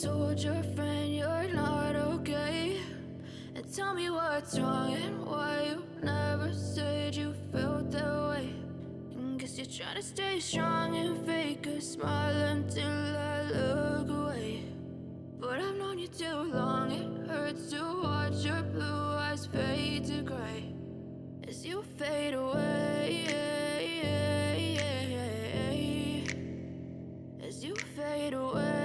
told your friend you're not okay? And tell me what's wrong and why you never said you felt that way. And guess you're trying to stay strong and fake a smile until I look away. But I've known you too long, it hurts to watch your blue eyes fade to gray as you fade away, as you fade away.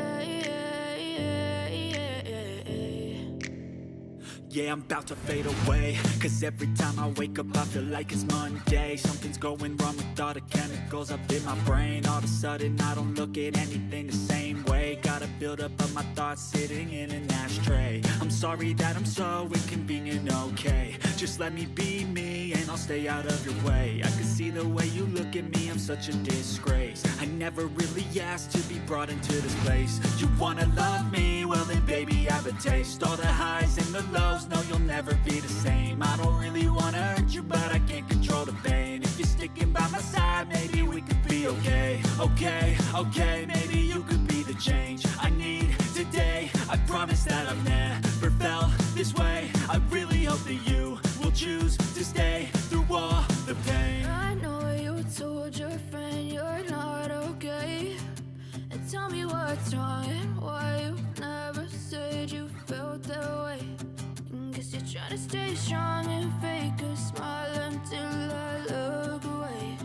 Yeah, I'm about to fade away, cause every time I wake up I feel like it's Monday. Something's going wrong with all the chemicals up in my brain. All of a sudden I don't look at anything the same way. Got a buildup of my thoughts sitting in an ashtray. I'm sorry that I'm so inconvenient, okay? Just let me be me and I'll stay out of your way. I can see the way you look at me, I'm such a disgrace. I never really asked to be brought into this place. You wanna love me? Well then baby have a taste. All the highs and the lows, no you'll never be the same. I don't really wanna hurt you but I can't control the pain. If you're sticking by my side maybe we could be okay. Okay, maybe you could be the change I need today. I promise that I've never felt this way. I really hope that you will choose to stay through all the pain. I know you told your friend you're not okay. And tell me what's wrong and why you never said you felt that way. And guess you're trying to stay strong and fake a smile until I look away.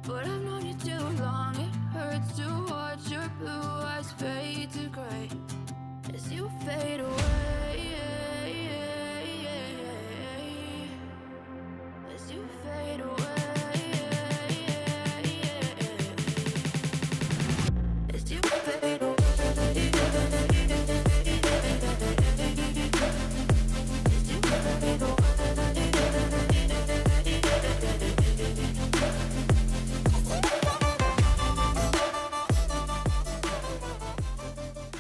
But I've known you too long, it hurts to watch your blue eyes fade to gray as you fade away.